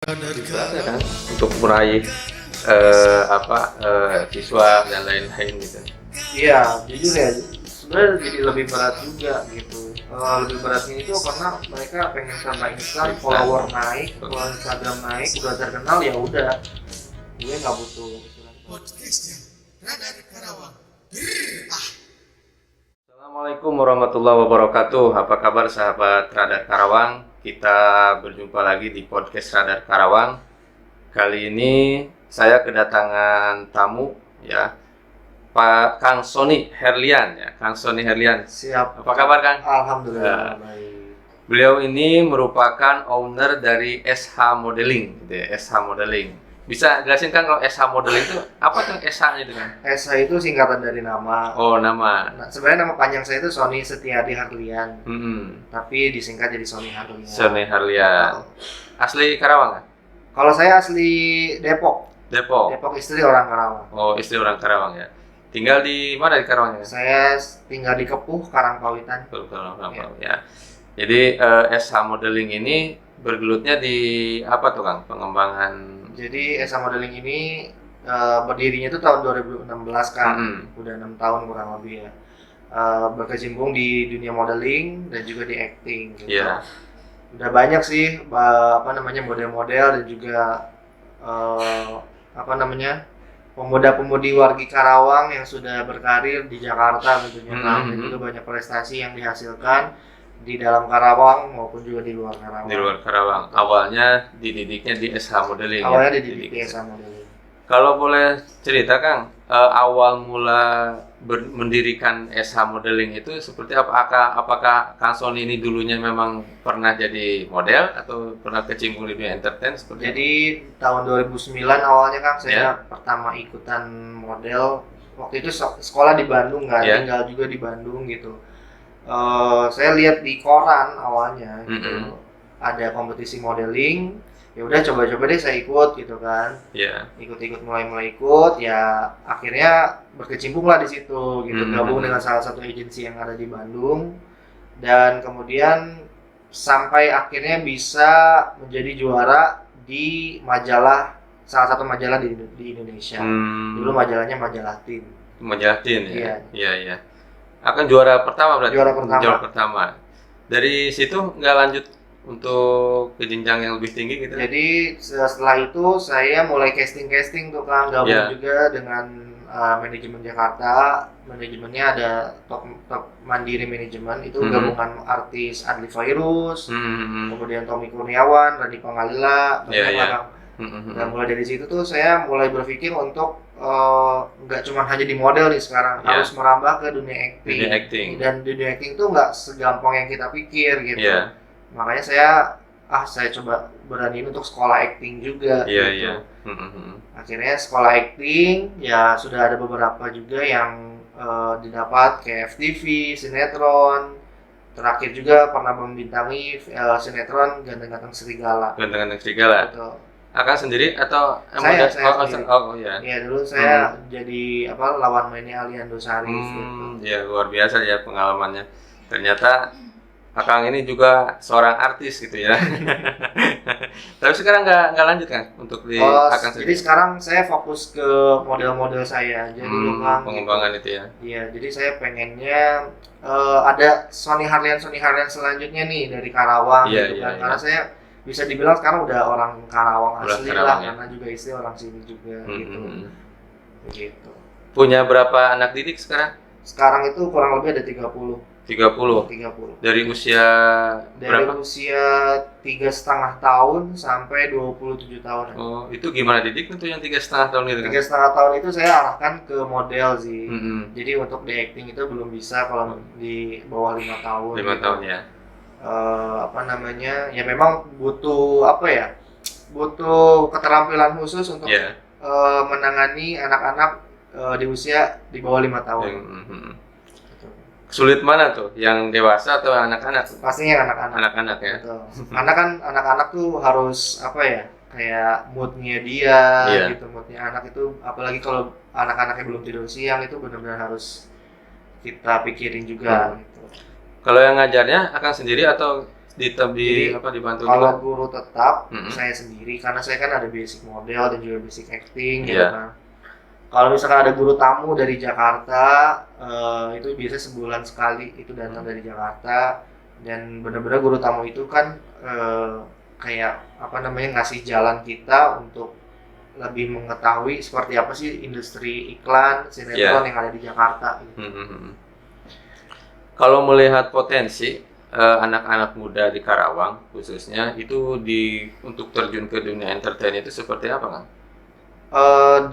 Ibaratnya kan untuk meraih siswa dan lain-lain gitu. Iya, jujur ya, sebenarnya jadi lebih berat juga gitu. Lebih beratnya itu karena mereka pengen sama instan, follower naik, follower Instagram naik, udah terkenal ya udah, gue nggak butuh. Podcastnya Radar Karawang. Assalamualaikum warahmatullahi wabarakatuh. Apa kabar sahabat Radar Karawang? Kita berjumpa lagi di podcast Radar Karawang. Kali ini saya kedatangan tamu ya, Pak Kang Sony Herlian ya, Kang Sony Herlian. Siap. Apa kabar, Kang? Alhamdulillah baik. Beliau ini merupakan owner dari SH Modeling, gitu ya, SH Modeling. Bisa jelasin, Kang, kalau SH Modeling itu apa tuh SH itu, Kang? SH itu singkatan dari nama. Oh, nama. Nah, sebenarnya nama panjang saya itu Sony Setiadi Harlian, Hmm. tapi disingkat jadi Sony Harlian. Sony Herlian. Asli Karawang, kan? Kalau saya asli Depok. Depok. Depok, istri orang Karawang. Oh, istri orang Karawang ya. Tinggal di mana di Karawang ya? Saya tinggal di Kepuh, Karangpawitan. Karawang ya. Jadi SH Modeling ini bergelutnya di apa tuh, Kang? Pengembangan. Jadi SH Modeling ini berdirinya itu tahun 2016 kan, udah 6 tahun kurang lebih ya. Berkecimpung di dunia modeling dan juga di acting gitu. Iya. Udah banyak sih model-model dan juga pemuda-pemudi wargi Karawang yang sudah berkarir di Jakarta tentunya kan, dan juga banyak prestasi yang dihasilkan di dalam Karawang maupun juga di luar Karawang. Di luar Karawang. Awalnya dididiknya di SH Modeling. Awalnya ya? dididik di SH Modeling. Kalau boleh cerita, Kang, awal mula mendirikan SH Modeling itu seperti apa? Apakah Kang Sony ini dulunya memang pernah jadi model atau pernah kecimpung di dunia entertain seperti Jadi tahun 2009 awalnya kan saya Ya. pertama ikutan model. Waktu itu sekolah di Bandung kan, Ya. tinggal juga di Bandung gitu. Saya lihat di koran awalnya gitu, ada kompetisi modeling. Ya udah coba-coba deh saya ikut gitu kan. Ya. Ikut-ikut mulai ikut, ya akhirnya berkecimpung lah di situ gitu, gabung dengan salah satu agensi yang ada di Bandung, dan kemudian sampai akhirnya bisa menjadi juara di salah satu majalah di Indonesia. Dulu majalahnya Majalah Teen. Majalah Teen ya. Iya. Iya. Akan juara pertama berarti. Juara pertama. Dari situ nggak lanjut untuk ke jenjang yang lebih tinggi gitu. Jadi setelah itu saya mulai casting tuh kan, gabung Ya. juga dengan manajemen Jakarta. Manajemennya ada Top Mandiri Manajemen, itu gabungan artis Adli Fairuz, kemudian Tommy Kurniawan, Radhi Pangalila, banyak Ya. orang. Dan mulai dari situ tuh saya mulai berpikir untuk nggak cuma hanya di model nih sekarang, Ya. harus merambah ke dunia acting. Dunia acting. Dan dunia acting tuh nggak segampang yang kita pikir gitu. Ya. Makanya saya coba beraniin untuk sekolah acting juga gitu. Iya. Akhirnya sekolah acting ya sudah ada beberapa juga yang didapat kayak FTV, sinetron. Terakhir juga pernah membintangi sinetron Ganteng-Ganteng Serigala. Ganteng-Ganteng Serigala. Gitu. Akan sendiri atau Saya sendiri. ya. Iya, dulu saya jadi lawan mainnya Aliando Sarif gitu. Ya, luar biasa ya pengalamannya. Ternyata Akang ini juga seorang artis gitu ya. Tapi sekarang nggak lanjut, kan, untuk di Akang Jadi sendiri. sekarang saya fokus ke model-model saya aja dulu kan. Pengembangan itu ya. Iya, jadi saya pengennya ada Sony Harlian selanjutnya nih dari Karawang Iya, gitu kan. iya. Karena saya bisa dibilang sekarang udah orang Karawang Udah asli Karawang, lah, ya. karena juga istri orang sini juga gitu. Begitu. Punya berapa anak didik sekarang? Sekarang itu kurang lebih ada 30. 30. Dari usia Dari berapa? usia 3,5 tahun sampai 27 tahun. Oh, itu gimana didik untuk yang 3,5 tahun itu, kan? 3,5 tahun itu saya arahkan ke model sih. Mm-mm. Jadi untuk di acting itu belum bisa kalau di bawah 5 tahun. 5 gitu. tahun ya. Ya memang butuh butuh keterampilan khusus untuk Ya. menangani anak-anak di usia di bawah 5 tahun. Sulit mana tuh? Yang dewasa atau anak-anak? Pastinya anak-anak. Anak-anak ya. Betul. Karena kan anak-anak tuh harus kayak moodnya dia Iya. gitu, moodnya anak itu, apalagi kalau anak-anaknya belum tidur siang, itu benar-benar harus kita pikirin juga gitu. Kalau yang ngajarnya Akang sendiri atau di Jadi, apa dibantu Kalau juga? guru tetap Mm-mm. saya sendiri karena saya kan ada basic model dan juga basic acting gitu Iya. kan. Kalau misalkan ada guru tamu dari Jakarta, itu biasanya sebulan sekali itu datang dari Jakarta, dan benar-benar guru tamu itu kan kayak apa namanya, ngasih jalan kita untuk lebih mengetahui seperti apa sih industri iklan sinetron yang ada di Jakarta gitu. Mm-mm. Kalau melihat potensi anak-anak muda di Karawang khususnya itu untuk terjun ke dunia entertain itu seperti apa, Kang?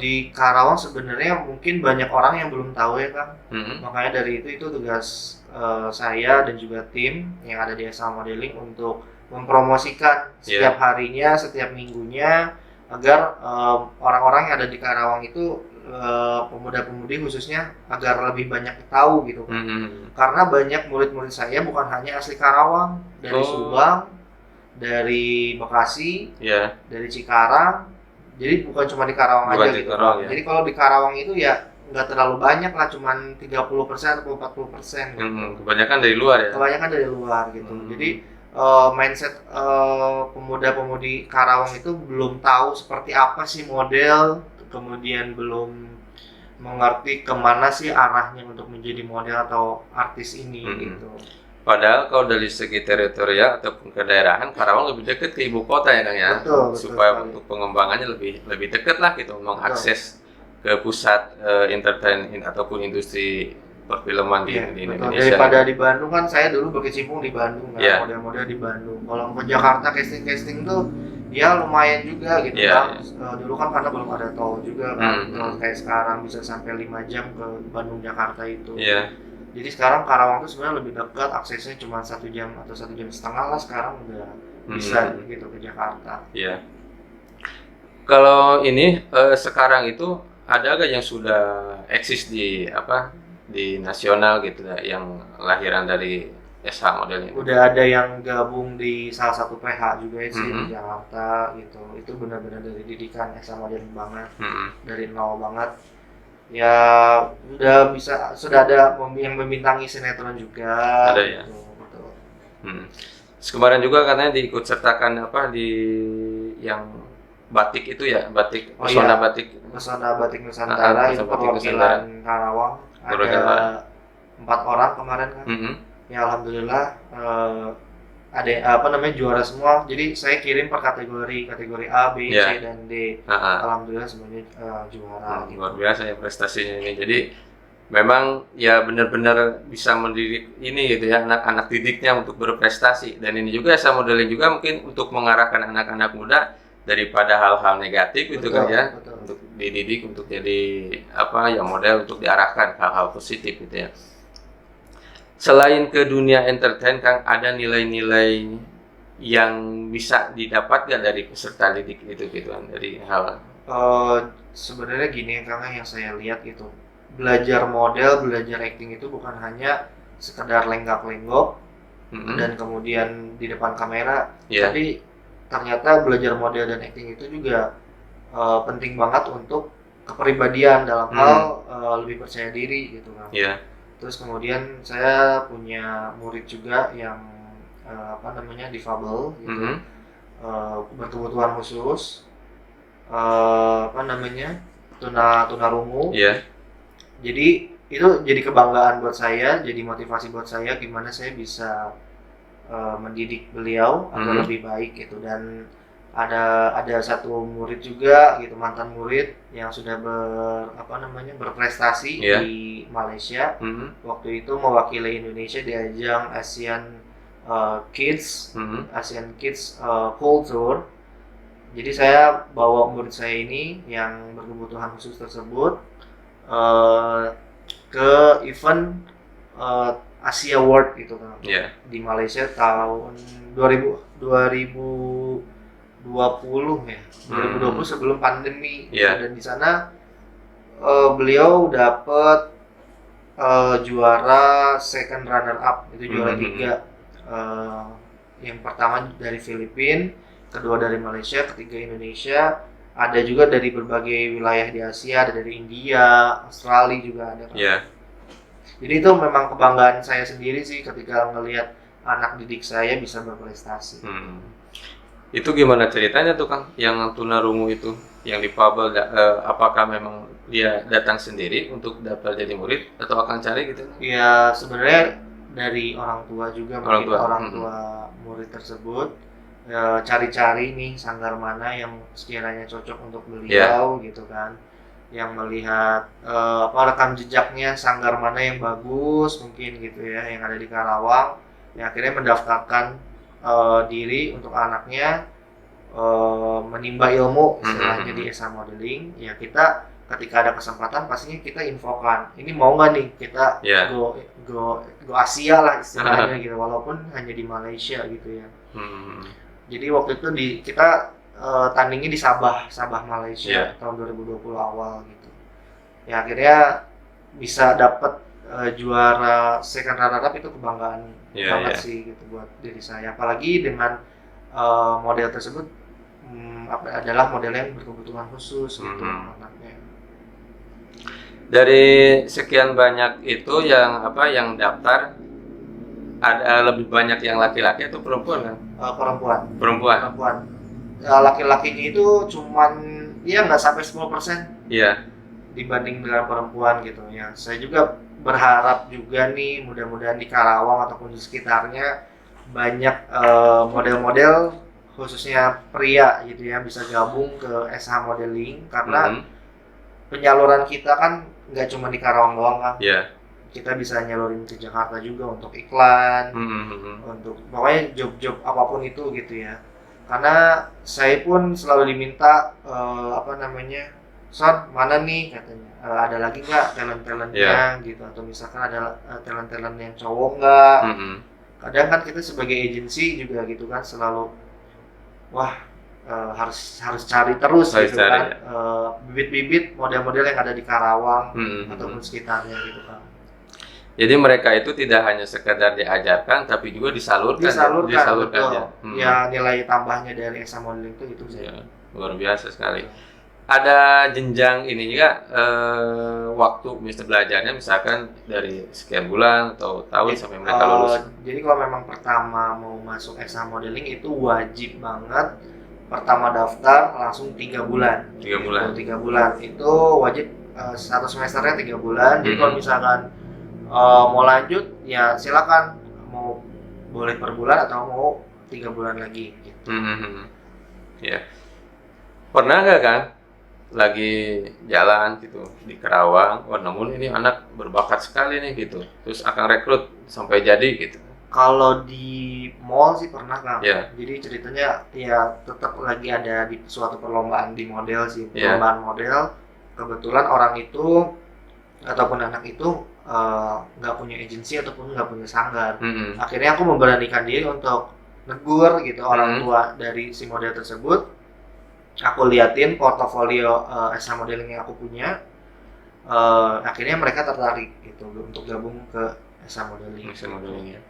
Di Karawang sebenarnya mungkin banyak orang yang belum tahu ya Kang. Mm-mm. Makanya dari itu tugas saya dan juga tim yang ada di SA Modeling untuk mempromosikan setiap harinya, setiap minggunya, agar orang-orang yang ada di Karawang itu, pemuda-pemudi khususnya, agar lebih banyak tahu gitu. Mm-mm. Karena banyak murid-murid saya bukan hanya asli Karawang, dari Subang, dari Bekasi, Ya. dari Cikarang. Jadi bukan cuma di Karawang Bukan aja di gitu. Karawang, ya. Jadi kalau di Karawang itu ya nggak terlalu banyak lah, cuman 30% atau 40% gitu. Kebanyakan dari luar ya. Kebanyakan dari luar gitu. Jadi mindset pemuda-pemudi Karawang itu belum tahu seperti apa sih model, kemudian belum mengerti kemana sih arahnya untuk menjadi model atau artis ini gitu. Padahal kalau dari segi teritorial ataupun kedaerahan, Karawang lebih dekat ke ibu kota ya Kang ya. Betul Supaya sekali. untuk pengembangannya lebih dekat lah gitu, mengakses ke pusat entertain ataupun industri perfilman Iya, di betul. Indonesia. Daripada di Bandung kan, saya dulu berkecimpung di Bandung kan, Iya. model-model di Bandung. Kalau ke Jakarta casting tuh ya lumayan juga gitu Iya, kan. Dulu kan karena belum ada tol juga kan. Tol kayak sekarang bisa sampai 5 jam ke Bandung Jakarta itu. Iya. Jadi sekarang Karawang tuh sebenarnya lebih dekat, aksesnya cuma 1 jam atau 1,5 jam lah sekarang udah bisa gitu ke Jakarta. Iya. Kalau ini sekarang itu ada gak yang sudah eksis di nasional gitu ya, yang lahiran dari SH model ini? Udah ada yang gabung di salah satu PH juga sih di Jakarta gitu. Itu benar-benar dari didikan SMA modern banget, dari nol banget. Ya sudah ada yang membintangi sinetron juga. Ada ya. Gitu, betul. Terus kemarin juga katanya diikut sertakan di yang batik itu ya, batik pesona batik. Pesona Batik Nusantara itu perwakilan Karawang. Ada 4 orang kemarin kan. Ya alhamdulillah ada juara semua. Jadi saya kirim per kategori A, B, C dan D. Alhamdulillah semuanya juara. Luar biasa ya prestasinya ini. Jadi memang ya benar-benar bisa mendidik ini gitu ya, anak-anak didiknya untuk berprestasi. Dan ini juga saya modeling juga mungkin untuk mengarahkan anak-anak muda daripada hal-hal negatif gitu kan ya, untuk dididik untuk jadi model untuk diarahkan hal-hal positif gitu ya. Selain ke dunia entertain, Kang, ada nilai-nilai yang bisa didapat gak dari peserta didik itu gitu kan, dari hal? Sebenarnya gini Kang, yang saya lihat itu belajar model, belajar acting itu bukan hanya sekedar lenggak-lenggok dan kemudian di depan kamera, tapi ternyata belajar model dan acting itu juga penting banget untuk kepribadian dalam hal lebih percaya diri gitu kan. Terus kemudian saya punya murid juga yang difabel gitu, berkebutuhan khusus, tunarungu. Jadi itu jadi kebanggaan buat saya, jadi motivasi buat saya gimana saya bisa mendidik beliau agar lebih baik gitu. Dan ada satu murid juga gitu, mantan murid yang sudah berprestasi di Malaysia. Waktu itu mewakili Indonesia di ajang Asian Kids Culture. Jadi saya bawa murid saya ini yang berkebutuhan khusus tersebut ke event Asia World gitu kan, di Malaysia tahun 2020 sebelum pandemi. Dan di sana beliau dapat juara second runner up, itu juara 3. Yang pertama dari Filipina, kedua dari Malaysia, ketiga Indonesia. Ada juga dari berbagai wilayah di Asia, ada dari India, Australia juga ada kan. Jadi itu memang kebanggaan saya sendiri sih ketika ngelihat anak didik saya bisa berprestasi. Itu gimana ceritanya tuh Kang, yang tunarungu itu, yang difabel, apakah memang dia datang sendiri untuk dapat jadi murid atau akan cari gitu? Ya sebenarnya dari orang tua juga, Orang mungkin tua. orang tua murid tersebut cari-cari nih sanggar mana yang sekiranya cocok untuk beliau gitu kan, yang melihat rekam jejaknya sanggar mana yang bagus mungkin gitu ya, yang ada di Karawang, ya akhirnya mendaftarkan diri untuk anaknya menimba ilmu istilahnya di SA Modeling. Ya kita ketika ada kesempatan pastinya kita infokan, ini mau nggak nih kita go Asia lah istilahnya gitu, walaupun hanya di Malaysia gitu ya. Jadi waktu itu kita tandingnya di Sabah Malaysia tahun 2020 awal gitu. Ya akhirnya bisa dapat juara second runner up, itu kebanggaan banget sih gitu buat diri saya, apalagi dengan model tersebut adalah model yang berkebutuhan khusus gitu anaknya. Dari sekian banyak itu yang daftar, ada lebih banyak yang laki-laki atau perempuan kan? Perempuan. Laki-lakinya itu cuman nggak sampai 10% dibanding dengan perempuan gitu ya. Saya juga berharap juga nih, mudah-mudahan di Karawang ataupun di sekitarnya banyak model-model khususnya pria gitu ya bisa gabung ke SH Modeling, karena penyaluran kita kan nggak cuma di Karawang doang kan. Kita bisa nyalurin ke Jakarta juga untuk iklan, untuk pokoknya job-job apapun itu gitu ya. Karena saya pun selalu diminta Son, mana nih katanya, ada lagi nggak talent-talentnya gitu, atau misalkan ada talent-talent yang cowok nggak. Kadang kan kita sebagai agensi juga gitu kan selalu harus cari terus gitu kan, bibit-bibit model-model yang ada di Karawang ataupun sekitarnya gitu kan. Jadi mereka itu tidak hanya sekedar diajarkan, tapi juga disalurkan betul. Ya nilai tambahnya dari SH Modeling itu sih. Luar biasa sekali. Ada jenjang ini juga, waktu belajarnya misalkan dari sekian bulan atau tahun sampai mereka lulus. Jadi kalau memang pertama mau masuk SH Modeling itu wajib banget pertama daftar langsung 3 bulan. 3 bulan. 3 bulan itu wajib, satu semesternya 3 bulan. Jadi kalau misalkan mau lanjut ya silakan, mau boleh per bulan atau mau 3 bulan lagi gitu. Ya. Pernah nggak kan lagi jalan gitu di Karawang, namun ini anak berbakat sekali nih gitu, terus akan rekrut sampai jadi gitu? Kalau di mall sih pernah kan. Jadi ceritanya ya tetap lagi ada di suatu perlombaan di model sih, perlombaan model. Kebetulan orang itu ataupun anak itu nggak punya agensi ataupun nggak punya sanggar. Akhirnya aku memberanikan diri untuk negur gitu orang tua dari si model tersebut. Aku liatin portofolio SH Modeling yang aku punya, akhirnya mereka tertarik gitu untuk gabung ke SH Modeling. Ya.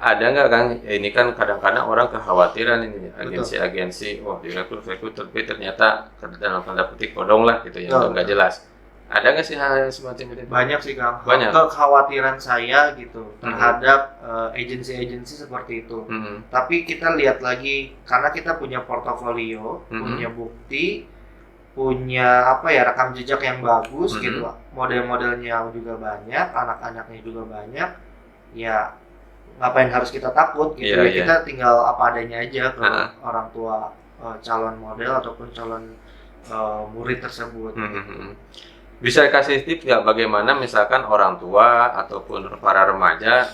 Ada nggak kan, ini kan kadang-kadang orang kekhawatiran ini agensi-agensi, direkrut tapi ternyata dalam tanda petik bodong lah gitu ya, nggak jelas. Ada nggak sih hal semacam itu? Banyak sih Kang. Banyak. Kekhawatiran saya gitu terhadap agensi-agensi seperti itu. Tapi kita lihat lagi, karena kita punya portofolio, punya bukti, punya rekam jejak yang bagus gitu. Model-modelnya juga banyak, anak-anaknya juga banyak. Ya ngapain harus kita takut gitu ya. Kita tinggal apa adanya aja ke orang tua calon model ataupun calon murid tersebut. Bisa kasih tips nggak bagaimana misalkan orang tua ataupun para remaja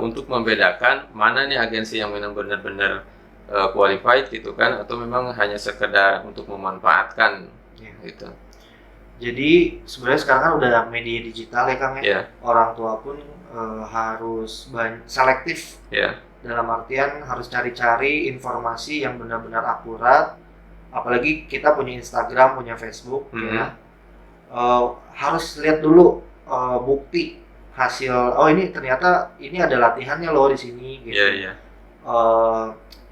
untuk membedakan mana nih agensi yang benar-benar qualified gitu kan, atau memang hanya sekedar untuk memanfaatkan gitu? Jadi sebenarnya sekarang kan udah media digital ya Kang ya. Orang tua pun harus selektif. Dalam artian harus cari-cari informasi yang benar-benar akurat. Apalagi kita punya Instagram, punya Facebook ya. Harus lihat dulu bukti hasil. Ini ternyata ini ada latihannya loh di sini gitu.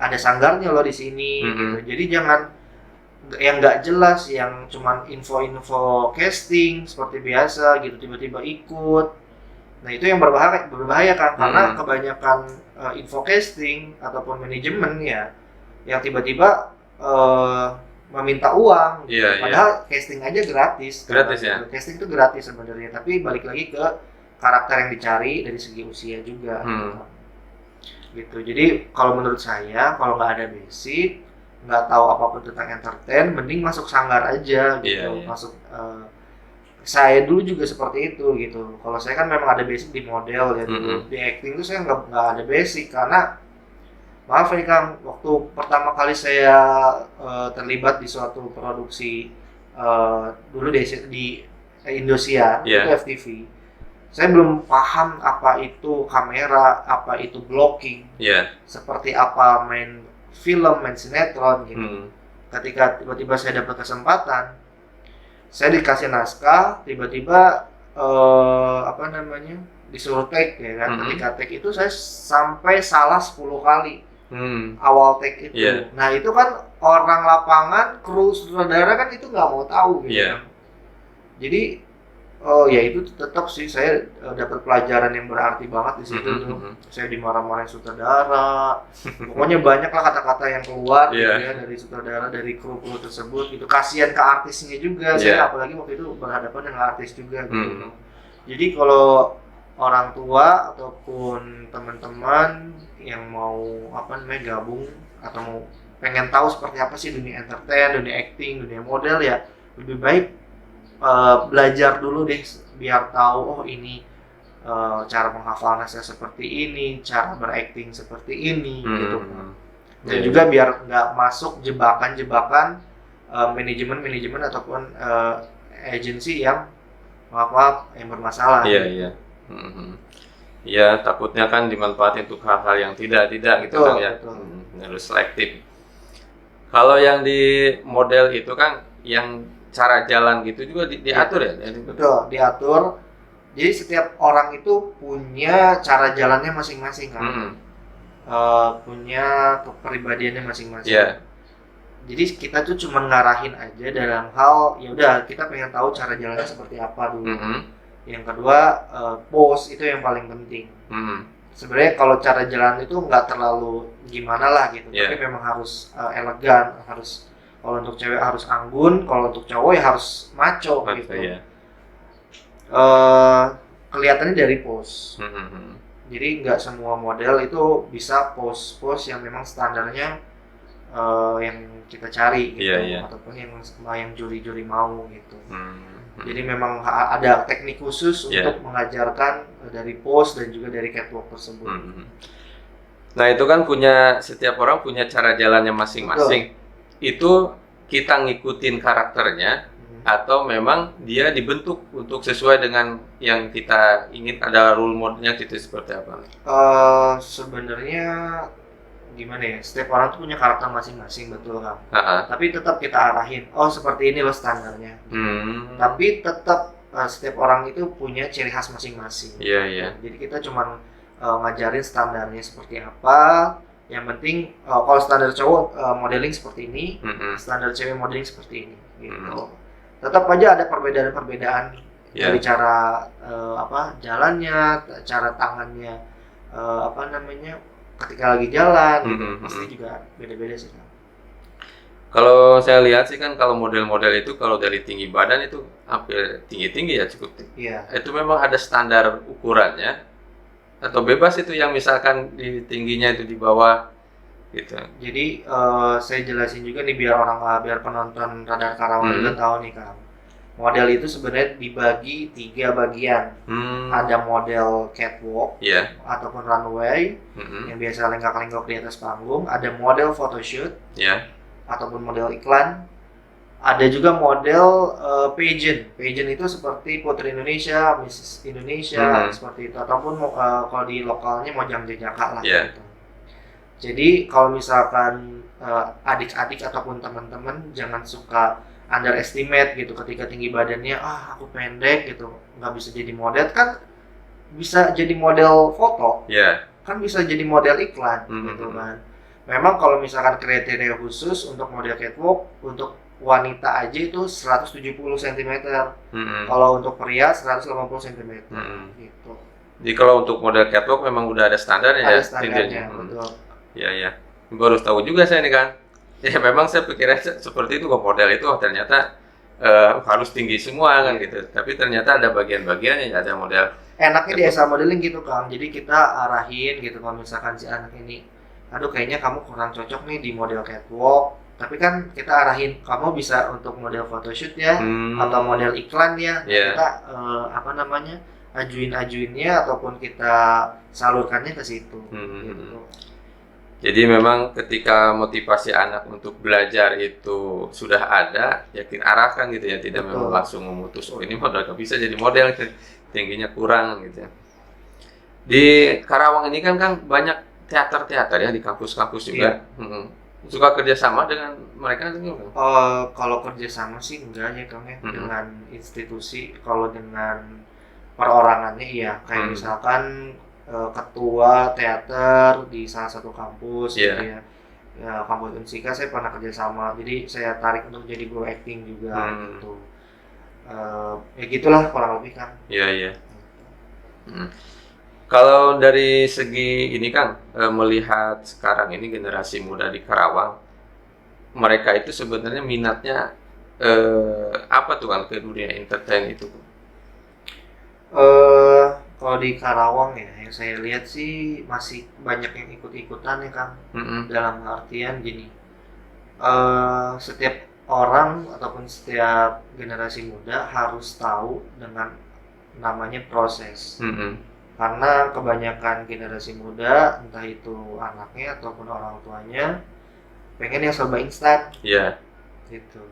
Ada sanggarnya loh di sini gitu. Jadi jangan yang nggak jelas, yang cuman info-info casting seperti biasa gitu tiba-tiba ikut. Nah itu yang berbahaya kan, karena kebanyakan info casting ataupun manajemen ya yang tiba-tiba meminta uang, Iya, padahal casting aja gratis. Gratis ya? Casting itu gratis sebenarnya, tapi balik lagi ke karakter yang dicari dari segi usia juga. Gitu. Jadi kalau menurut saya, kalau nggak ada basic, nggak tahu apapun tentang entertain, mending masuk sanggar aja gitu. Iya. Masuk saya dulu juga seperti itu gitu. Kalau saya kan memang ada basic di model ya dulu. Di acting tuh saya nggak ada basic karena maaf nih Kang, waktu pertama kali saya terlibat di suatu produksi dulu di Indosiar, itu FTV. Saya belum paham apa itu kamera, apa itu blocking, seperti apa main film, main sinetron gitu. Ketika tiba-tiba saya dapat kesempatan, saya dikasih naskah, tiba-tiba disuruh take ya kan. Ketika take itu saya sampai salah 10 kali. Awal take itu. Nah itu kan orang lapangan, kru sutradara kan itu nggak mau tahu gitu. Jadi ya itu tetap sih saya dapat pelajaran yang berarti banget di situ tuh. Saya dimarah-marahin sutradara. Pokoknya banyak lah kata-kata yang keluar gitu ya dari sutradara, dari kru-kru tersebut gitu. Kasihan ke artisnya juga. Saya apalagi waktu itu berhadapan dengan artis juga gitu. Jadi kalau orang tua ataupun teman-teman yang mau gabung atau mau pengen tahu seperti apa sih dunia entertain, dunia acting, dunia model ya lebih baik belajar dulu deh biar tahu ini cara menghafal naskah seperti ini, cara berakting seperti ini gitu. Dan juga biar nggak masuk jebakan-jebakan manajemen ataupun agensi yang yang bermasalah. Iya. Ya takutnya kan dimanfaatin untuk hal-hal yang tidak gitu kan ya. Harus selektif. Kalau yang di model itu kan yang cara jalan gitu juga diatur ya? Betul, diatur. Jadi setiap orang itu punya cara jalannya masing-masing kan. Punya kepribadiannya masing-masing. Jadi kita tuh cuma ngarahin aja dalam hal ya udah kita pengen tahu cara jalannya seperti apa dulu. Yang kedua pose itu yang paling penting. Sebenarnya kalau cara jalan itu nggak terlalu gimana lah gitu, tapi memang harus elegan, harus kalau untuk cewek harus anggun, kalau untuk cowok ya harus maco gitu. Kelihatannya dari pose. Jadi nggak semua model itu bisa pose yang memang standarnya yang kita cari gitu, ataupun yang juri-juri mau gitu. Jadi memang ada teknik khusus untuk mengajarkan dari pose dan juga dari catwalk tersebut. Nah itu kan setiap orang punya cara jalannya masing-masing. Itu kita ngikutin karakternya atau memang dia dibentuk untuk sesuai dengan yang kita ingin, ada role model-nya gitu seperti apa? Sebenarnya gimana ya, setiap orang tuh punya karakter masing-masing, betul kan? Tapi tetap kita arahin, seperti ini loh standarnya. Tapi tetap setiap orang itu punya ciri khas masing-masing. Jadi kita cuma ngajarin standarnya seperti apa. Yang penting kalau standar cowok modeling seperti ini, standar cewek modeling seperti ini gitu. Tetap aja ada perbedaan-perbedaan dari cara jalannya, cara tangannya, ketika lagi jalan gitu. Pasti juga beda-beda sih kan. Kalau saya lihat sih kan kalau model-model itu kalau dari tinggi badan itu hampir tinggi-tinggi ya, cukup tinggi. Itu memang ada standar ukurannya atau bebas itu yang misalkan di tingginya itu di bawah gitu. Jadi saya jelasin juga nih biar penonton Radar Karawang juga tahu nih Kang. Model itu sebenarnya dibagi 3 bagian. Ada model catwalk ataupun runway yang biasa lenggak-lenggok di atas panggung. Ada model photoshoot ataupun model iklan. Ada juga model pageant. Pageant itu seperti Putri Indonesia, Miss Indonesia, seperti itu. Ataupun kalau di lokalnya Mojang Jejaka lah gitu. Jadi kalau misalkan adik-adik ataupun teman-teman jangan suka underestimate gitu ketika tinggi badannya, aku pendek gitu, nggak bisa jadi model. Kan bisa jadi model foto, kan bisa jadi model iklan gitu kan. Memang kalau misalkan kriteria khusus untuk model catwalk untuk wanita aja itu 170 cm. Kalau untuk pria 180 cm gitu. Jadi kalau untuk model catwalk memang udah ada standarnya ya, Ada standarnya, tindernya. betul. Ya ya. Baru tahu juga saya nih kan. Ya memang saya pikirnya seperti itu kok, model itu ternyata harus tinggi semua kan Iya. gitu. Tapi ternyata ada bagian-bagiannya, ada model. Enaknya di SL modeling gitu Kang, jadi kita arahin gitu kalau misalkan si anak ini, aduh kayaknya kamu kurang cocok nih di model catwalk, tapi kan kita arahin kamu bisa untuk model photoshoot ya, atau model iklan ya. Nah, Iya. kita apa namanya, ajuinnya ataupun kita salurkannya ke situ gitu. Jadi memang ketika motivasi anak untuk belajar itu sudah ada, yakin arahkan gitu ya, tidak memang Betul. langsung memutus, oh ini model nggak bisa jadi model, tingginya kurang gitu ya. Di Karawang ini kan banyak teater-teater ya, di kampus-kampus juga. Suka kerjasama dengan mereka gitu kan? Kalau kerjasama sih enggak ya Kang ya, Mm-mm. dengan institusi. Kalau dengan perorangannya iya, kayak misalkan ketua teater di salah satu kampus Iya. gitu ya. Ya, kampus Unsika saya pernah kerjasama, jadi saya tarik untuk jadi guru acting juga gitu. Ya gitulah kurang lebih kan. Iya, iya. Kalau dari segi ini Kang, melihat sekarang ini generasi muda di Karawang, mereka itu sebenarnya minatnya apa tuh Kang ke dunia entertain itu? Kalau di Karawang ya, yang saya lihat sih masih banyak yang ikut-ikutan ya Kang. Dalam artian gini, setiap orang ataupun setiap generasi muda harus tahu dengan namanya proses. Karena kebanyakan generasi muda, entah itu anaknya ataupun orang tuanya, pengen yang serba instan. Iya. Gitu.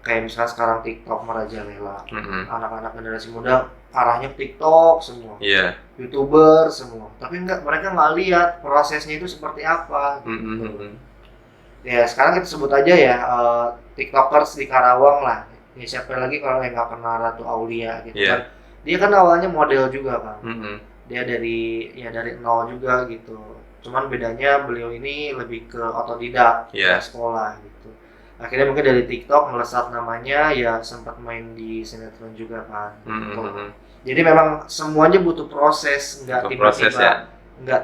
Kayak misalnya sekarang TikTok merajalela. Anak-anak generasi muda arahnya TikTok semua. Iya. YouTuber semua. Tapi mereka nggak lihat prosesnya itu seperti apa. Gitu. Ya sekarang kita sebut aja ya TikTokers di Karawang lah. Ya siapa lagi kalau yang nggak kenal Ratu Aulia gitu kan. Dia kan awalnya model juga kan. Dia dari nol juga gitu. Cuman bedanya beliau ini lebih ke otodidak, sekolah gitu. Akhirnya mungkin dari TikTok melesat namanya, ya sempat main di sinetron juga kan. Gitu. Jadi memang semuanya butuh proses, nggak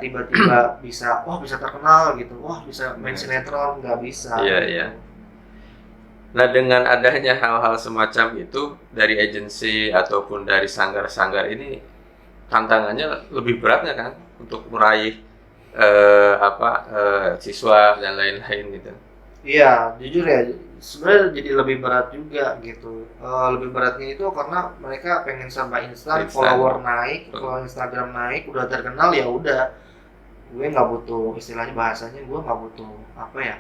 tiba-tiba bisa terkenal gitu, bisa main sinetron, nggak bisa. Iya, gitu. iya. Nah dengan adanya hal-hal semacam itu dari agensi ataupun dari sanggar-sanggar ini, tantangannya lebih beratnya kan untuk meraih siswa dan lain-lain gitu. Iya, jujur ya, sebenarnya jadi lebih berat juga gitu. Lebih beratnya itu karena mereka pengen serba instan, follower naik, follower Instagram naik, udah terkenal ya udah. Gue nggak butuh, istilahnya bahasanya gue nggak butuh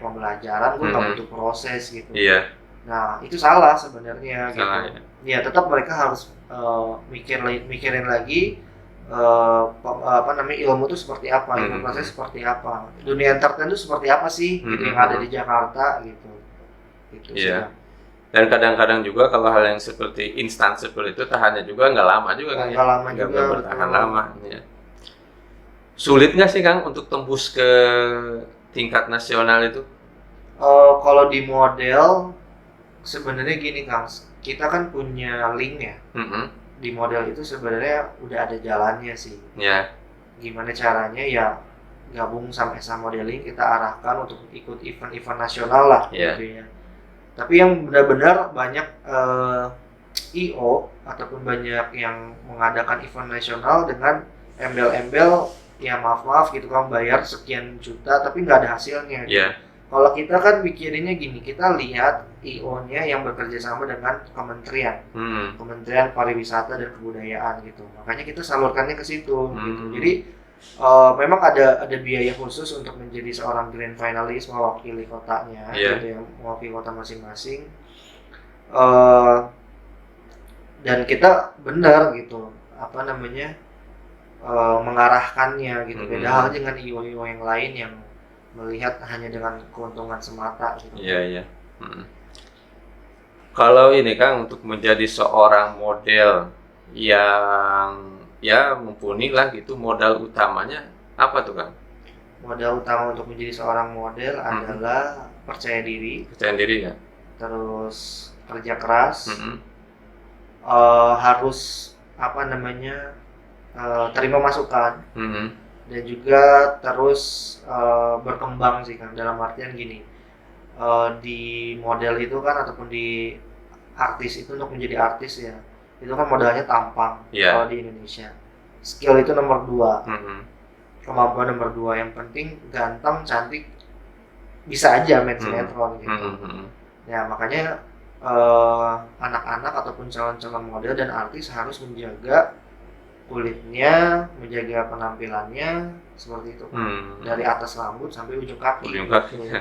pembelajaran, gue nggak butuh proses gitu. Iya. Nah itu salah sebenarnya gitu. Salah, Ya tetap mereka harus mikirin lagi ilmu itu seperti apa, ilmu proses seperti apa, dunia entertain itu seperti apa sih gitu yang ada di Jakarta gitu. Iya. Dan kadang-kadang juga kalau hal yang seperti instan seperti itu tahannya juga nggak lama juga kan ya, nggak bertahan lama. Ya. Sulit nggak sih Kang untuk tembus ke tingkat nasional itu? Kalau di model sebenarnya gini Kang, kita kan punya link ya. Di model itu sebenarnya udah ada jalannya sih. Ya. Gimana caranya ya gabung sama SA Modeling, kita arahkan untuk ikut event-event nasional lah gitu ya. Tapi yang benar-benar banyak IO ataupun banyak yang mengadakan event nasional dengan embel-embel ya maaf gitu kan bayar sekian juta tapi nggak ada hasilnya. Gitu. Kalau kita kan mikirinnya gini, kita lihat IO-nya yang bekerja sama dengan kementerian, Kementerian Pariwisata dan Kebudayaan gitu. Makanya kita salurkannya ke situ. Gitu. Jadi memang ada biaya khusus untuk menjadi seorang grand finalist mewakili kotanya, gitu ya, mewakili kota masing-masing. Dan kita benar gitu, mengarahkannya gitu. Beda hal dengan IO-IO yang lain yang melihat hanya dengan keuntungan semata gitu. Iya. Kalau ini Kang untuk menjadi seorang model yang mumpuni lah gitu, modal utamanya apa tuh Kang? Modal utama untuk menjadi seorang model adalah percaya diri. Percaya diri ya. Terus kerja keras. Harus terima masukan Mhm. dan juga terus berkembang sih Kang, dalam artian gini, di model itu kan ataupun di artis itu, untuk menjadi artis ya itu kan modalnya tampang. Iya. Kalau di Indonesia skill itu nomor 2, Mhm. kemampuan nomor 2, yang penting ganteng cantik bisa aja main Hmm. sinetron gitu. Mhm. Ya makanya anak-anak ataupun calon-calon model dan artis harus menjaga kulitnya, menjaga penampilannya seperti itu, Hmm. dari atas rambut sampai ujung kaki. Ujung kaki. Gitu.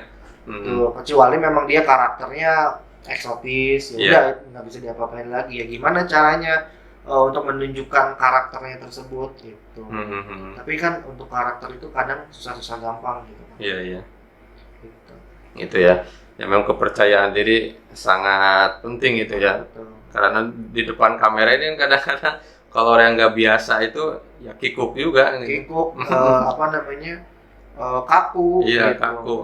Mhm. Tuh, kecuali memang dia karakternya eksotis, ya Iya. udah nggak bisa diapa-apain lagi. Ya gimana caranya untuk menunjukkan karakternya tersebut gitu. Mhm. Tapi kan untuk karakter itu kadang susah-susah gampang gitu. Iya, iya. Gitu. Gitu ya. Ya memang kepercayaan diri sangat penting gitu ya. Betul. Karena di depan kamera ini kan kadang-kadang kalau orang yang nggak biasa itu ya kikuk juga gitu. Kikuk, kaku Iya, gitu. kaku.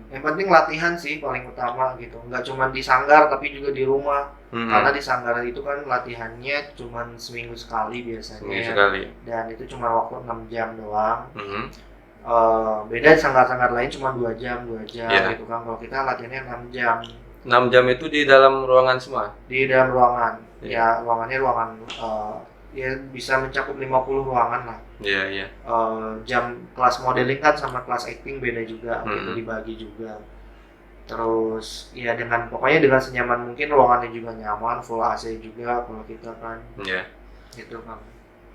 Yang penting latihan sih paling utama gitu. Nggak cuma di sanggar tapi juga di rumah. Mhm. Karena di sanggar itu kan latihannya cuma seminggu sekali biasanya. Seminggu sekali. Dan itu cuma waktu 6 jam doang. Mhm. Beda sanggar-sanggar lain cuma 2 jam Iya. gitu kan. Kalau kita latihannya 6 jam 6 jam itu di dalam ruangan semua. di dalam ruangan. Iya. Ya ruangannya ruangan ya bisa mencakup 50 ruangan lah. Iya, iya. Jam kelas modeling kan sama kelas acting beda juga, gitu, Hmm. dibagi juga. Terus ya pokoknya dengan senyaman mungkin, ruangannya juga nyaman, full AC juga kalau kita kan Iya. gitu kan.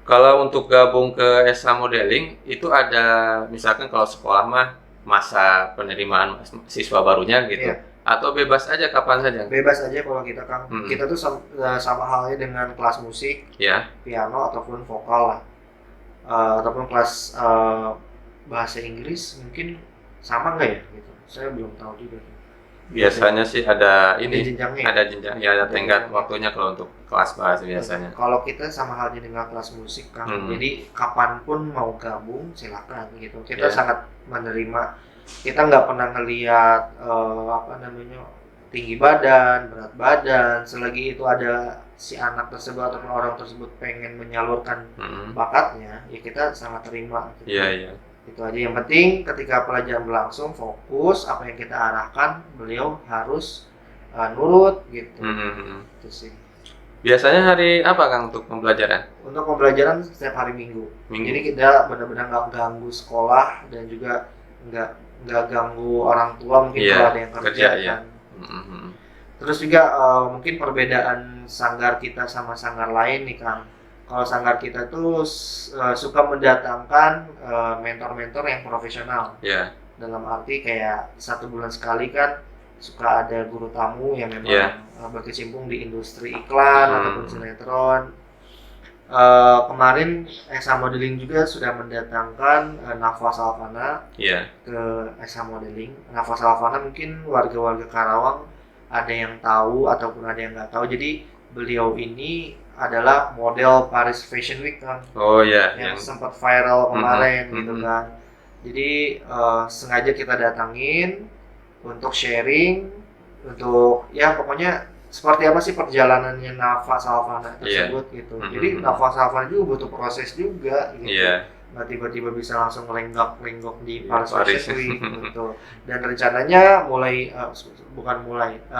Kalau untuk gabung ke SH Modeling itu ada misalkan kalau sekolah mah masa penerimaan siswa barunya gitu. Iya. Atau bebas aja kapan saja. Bebas aja kalau kita kan. Hmm. Kita tuh sama halnya dengan kelas musik, Ya. piano ataupun vokal lah. Ataupun kelas bahasa Inggris mungkin sama nggak ya gitu. Saya belum tahu juga. Biasanya sih ada Ada ini, jenjangnya. ada jenjang, ya ada Ada tenggat jenjangnya. waktunya kalau untuk kelas bahasa biasanya. Kalau kita sama halnya dengan kelas musik kan, jadi kapanpun mau gabung silakan gitu. Kita Yeah. sangat menerima. Kita nggak pernah ngelihat tinggi badan, berat badan. Selagi itu ada si anak tersebut ataupun orang tersebut pengen menyalurkan Mhm. bakatnya, ya kita sangat terima. Gitu. Iya, iya. Itu aja, yang penting ketika pelajaran berlangsung fokus apa yang kita arahkan, beliau harus nurut gitu. Mhm. Itu sih. Biasanya hari apa Kang untuk pembelajaran? Untuk pembelajaran setiap hari Minggu. Minggu. Jadi kita benar-benar nggak ganggu sekolah dan juga nggak ganggu orang tua mungkin Iya, kalau ada yang kerja kerja, kan. iya. Mhm. Terus juga mungkin perbedaan sanggar kita sama sanggar lain nih Kang. Kalau sanggar kita tuh suka mendatangkan mentor-mentor yang profesional. Ya. Dalam arti kayak 1 bulan sekali kan suka ada guru tamu yang memang Iya. berkecimpung di industri iklan ataupun sinetron. Kemarin SH Modeling juga sudah mendatangkan Nafa Salvana Iya. ke SH Modeling. Nafa Salvana mungkin warga-warga Karawang ada yang tahu ataupun ada yang nggak tahu. Jadi beliau ini adalah model Paris Fashion Week kan, Oh ya, yang sempat viral kemarin gitu mhm. kan. Jadi sengaja kita datangin untuk sharing, untuk ya pokoknya seperti apa sih perjalanannya Nafa Salvana tersebut gitu. Jadi Nafa Salvana juga butuh proses juga gitu. Iya. Nggak tiba-tiba bisa langsung lenggak-lenggok di Paris Paris. Fashion Week gitu. Dan rencananya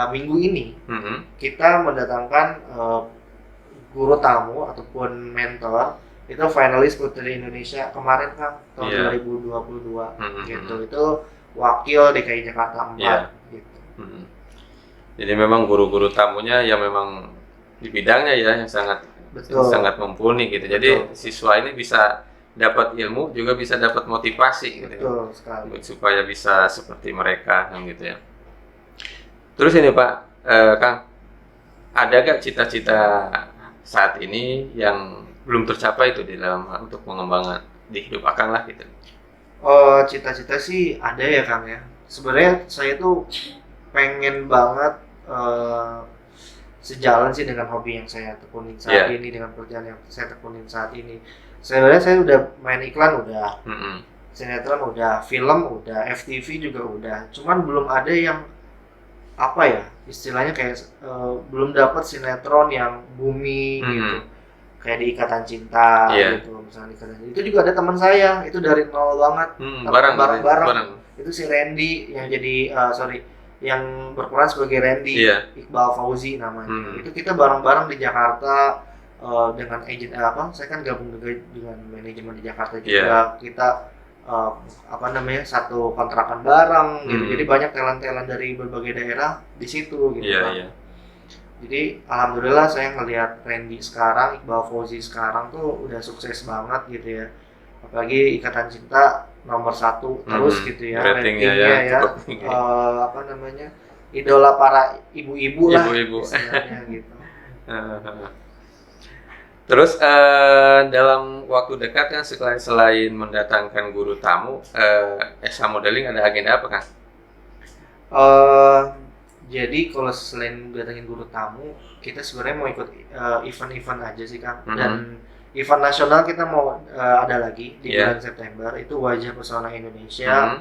minggu ini Mhm. kita mendatangkan guru tamu ataupun mentor, itu finalis Putri Indonesia kemarin kan tahun Iya. 2022 Mhm. gitu. Itu wakil DKI Jakarta 4 Iya. gitu. Mhm. Jadi memang guru-guru tamunya yang memang di bidangnya ya yang sangat Betul. sangat mumpuni gitu. Jadi Betul. siswa ini bisa dapat ilmu juga bisa dapat motivasi gitu ya. Betul sekali. Supaya bisa seperti mereka kan gitu ya. Terus ini Pak Kang, ada gak cita-cita saat ini yang belum tercapai itu di dalam untuk pengembangan di hidup Akang lah gitu? Cita-cita sih ada ya Kang ya. Sebenarnya saya tuh pengen banget sejalan sih dengan hobi yang saya tekunin saat ini, dengan pekerjaan yang saya tekunin saat ini. Sebenarnya saya udah main iklan udah, sinetron udah, film udah, FTV juga udah. Cuman belum ada yang apa ya istilahnya kayak belum dapat sinetron yang booming gitu. kayak di Ikatan Cinta gitu, misalnya di Ikatan Cinta. Itu juga ada teman saya, itu dari nol banget, bareng. Itu si Randy yang jadi yang berperan sebagai Randy, Iqbal Fauzi namanya. Itu kita bareng-bareng di Jakarta dengan agent saya kan gabung dengan manajemen di Jakarta juga. Kita satu kontrakan bareng gitu. Jadi banyak talent-talent dari berbagai daerah di situ gitu kan. Jadi alhamdulillah saya ngelihat Randy sekarang, Iqbal Fauzi sekarang tuh udah sukses banget gitu ya. Apalagi Ikatan Cinta nomor 1 terus gitu ya, ratingnya ya. Idola para ibu-ibu lah istilahnya gitu. Terus dalam waktu dekat kan selain mendatangkan guru tamu, SH Modeling ada agenda apa kan? Jadi kalau selain datangin guru tamu, kita sebenarnya mau ikut event-event aja sih Kang. Dan event nasional kita mau ada lagi di bulan September, itu Wajah Pesona Indonesia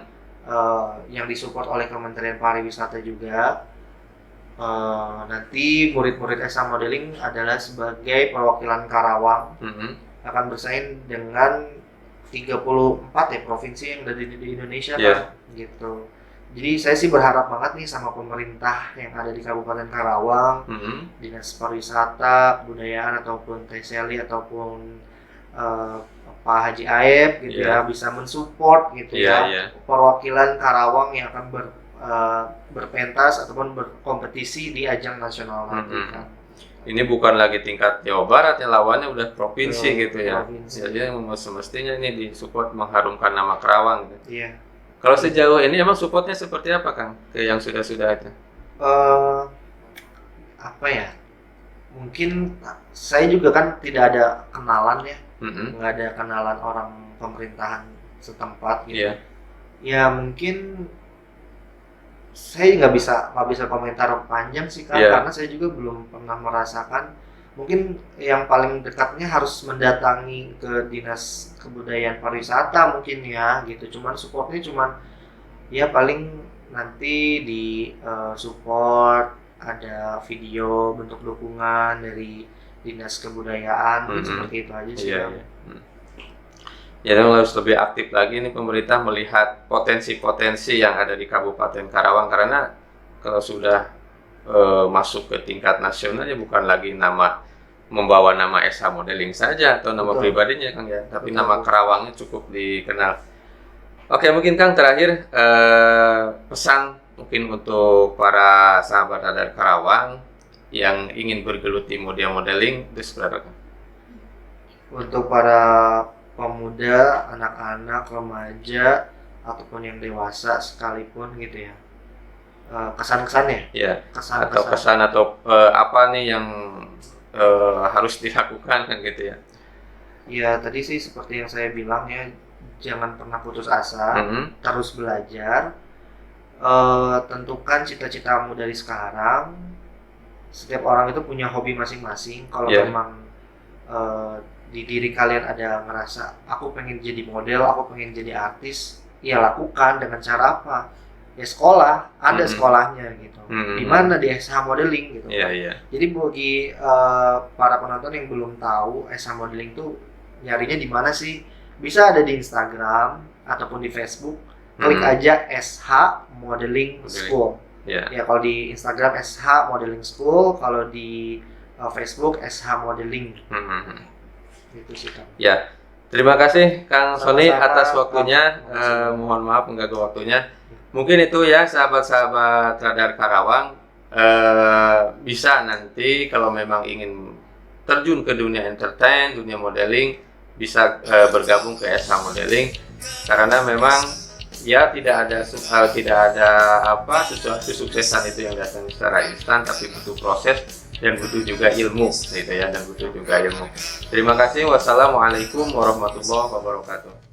yang disupport oleh Kementerian Pariwisata juga. Nanti murid-murid SH Modeling adalah sebagai perwakilan Karawang, akan bersaing dengan 34 provinsi yang ada di Indonesia kan, gitu. Jadi saya sih berharap banget nih sama pemerintah yang ada di Kabupaten Karawang, Dinas Pariwisata, Kebudayaan ataupun Teseli ataupun Pak Haji Aep gitu ya, bisa mensupport gitu perwakilan Karawang yang akan berpentas ataupun berkompetisi di ajang nasional nanti kan. Ini bukan lagi tingkat Jawa Barat ya, lawannya udah provinsi gitu ya. Jadi semestinya ini disupport mengharumkan nama Karawang gitu. Iya. Kalau sejauh ini emang supportnya seperti apa Kang ke yang sudah-sudah itu? Mungkin saya juga kan tidak ada kenalan ya, nggak ada kenalan orang pemerintahan setempat gitu. Ya mungkin saya nggak bisa komentar panjang sih Kang, karena saya juga belum pernah merasakan. Mungkin yang paling dekatnya harus mendatangi ke Dinas Kebudayaan Pariwisata mungkin ya gitu. Cuman supportnya ya paling nanti di support, ada video bentuk dukungan dari Dinas Kebudayaan, seperti itu aja sih. Ya, harus lebih aktif lagi nih pemerintah melihat potensi-potensi yang ada di Kabupaten Karawang, karena kalau sudah masuk ke tingkat nasional ya bukan lagi membawa nama SH Modeling saja atau nama pribadinya Kang ya, tapi nama Karawangnya cukup dikenal. Oke, mungkin Kang terakhir pesan mungkin untuk para sahabat Radar Karawang yang ingin bergelut di media modeling itu seperti apa? Untuk para pemuda, anak-anak, remaja ataupun yang dewasa sekalipun gitu ya. Kesan-kesannya? Ya. Kesan atau apa nih yang harus dilakukan kan gitu ya? Ya tadi sih seperti yang saya bilang ya, jangan pernah putus asa, terus belajar, tentukan cita-citamu dari sekarang. Setiap orang itu punya hobi masing-masing. Kalau memang di diri kalian ada ngerasa aku pengen jadi model, aku pengen jadi artis, ya lakukan dengan cara apa? Ya sekolah, ada sekolahnya gitu. Di mana di SH Modeling gitu. Jadi bagi para penonton yang belum tahu SH Modeling tuh nyarinya di mana sih? Bisa ada di Instagram ataupun di Facebook. Klik aja SH Modeling School. Ya kalau di Instagram SH Modeling School, kalau di Facebook SH Modeling. Gitu sih Kang. Ya. Terima kasih Kang Sony atas waktunya. Mohon maaf mengganggu waktunya. Mungkin itu ya sahabat-sahabat Radar Karawang, bisa nanti kalau memang ingin terjun ke dunia entertain, dunia modeling, bisa bergabung ke SH Modeling, karena memang ya tidak ada kesuksesan itu yang datang secara instan, tapi butuh proses dan butuh juga ilmu gitu ya, Terima kasih. Wassalamualaikum warahmatullahi wabarakatuh.